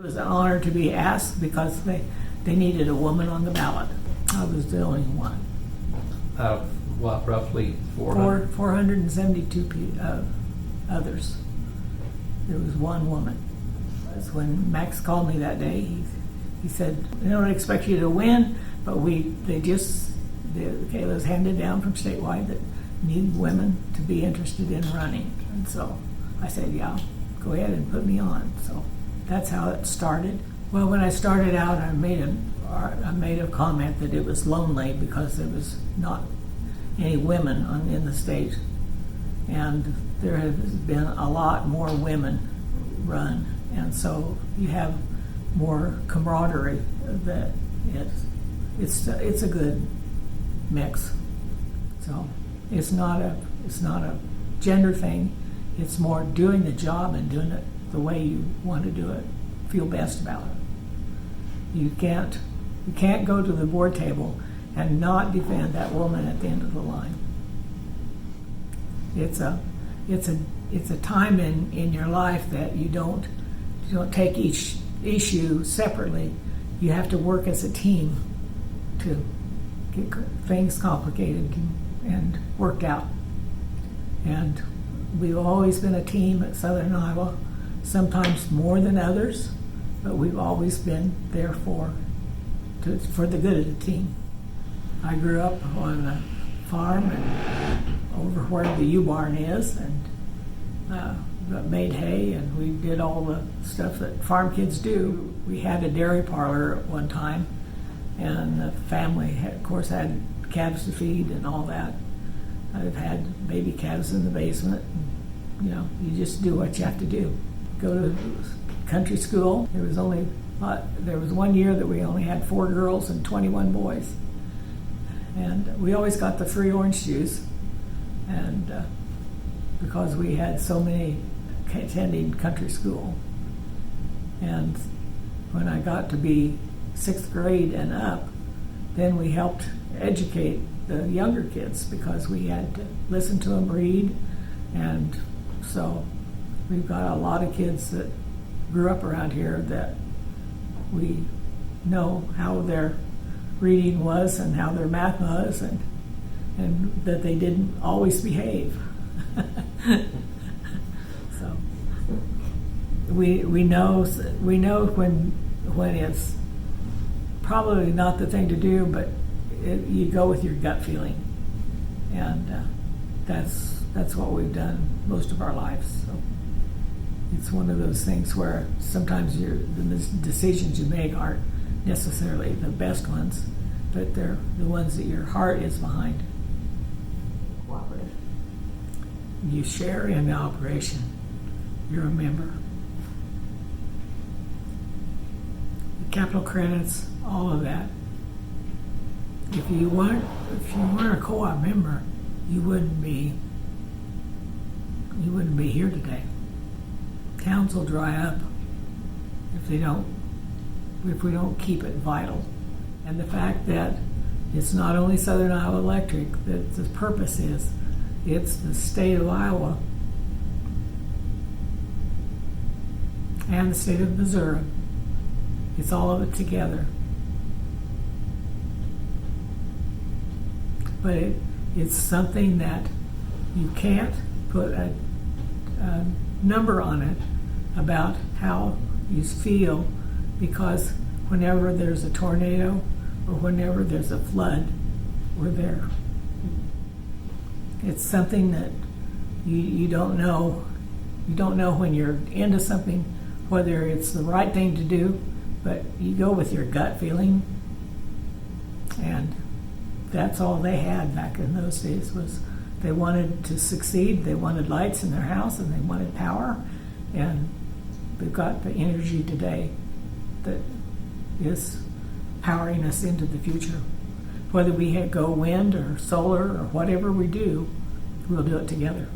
It was an honor to be asked because they needed a woman on the ballot. I was the only one. Out of what, roughly 400? 472 others. There was one woman. That's when Max called me that day. He said, "I don't expect you to win, but it was handed down from statewide that need women to be interested in running." And so I said, "Yeah, go ahead and put me on." So that's how it started. Well, when I started out, I made a comment that it was lonely because there was not any women in the state, and there has been a lot more women run, and so you have more camaraderie. That it's a good mix. So it's not a gender thing. It's more doing the job and doing it the way you want to do it. Feel best about it. You can't go to the board table and not defend that woman at the end of the line. It's a time in your life that you don't take each issue separately. You have to work as a team to get things complicated and worked out. And we've always been a team at Southern Iowa, sometimes more than others, but we've always been there for the good of the team. I grew up on a farm and over where the U-barn is, and made hay, and we did all the stuff that farm kids do. We had a dairy parlor at one time, and the family of course had calves to feed and all that. I've had baby calves in the basement. And, you just do what you have to do. Go to country school. There was 1 year that we only had 4 girls and 21 boys, and we always got the free orange juice, and because we had so many attending country school. And when I got to be 6th grade and up, then we helped educate the younger kids because we had to listen to them read. And so we've got a lot of kids that grew up around here that we know how their reading was and how their math was, and that they didn't always behave. So we know when it's probably not the thing to do, but you go with your gut feeling, and that's what we've done most of our lives. So it's one of those things where sometimes the decisions you make aren't necessarily the best ones, but they're the ones that your heart is behind. Cooperative. You share in the operation. You're a member. The capital credits, all of that. If you weren't a co-op member, you wouldn't be here today. Towns will dry up if we don't keep it vital. And the fact that it's not only Southern Iowa Electric, that the purpose is, it's the state of Iowa and the state of Missouri. It's all of it together. But it's something that you can't put a number on it about how you feel, because whenever there's a tornado or whenever there's a flood, we're there. It's something that you don't know. You don't know when you're into something whether it's the right thing to do, but you go with your gut feeling, and that's all they had back in those days. Was they wanted to succeed, they wanted lights in their house, and they wanted power, and we've got the energy today that is powering us into the future. Whether we go wind or solar or whatever we do, we'll do it together.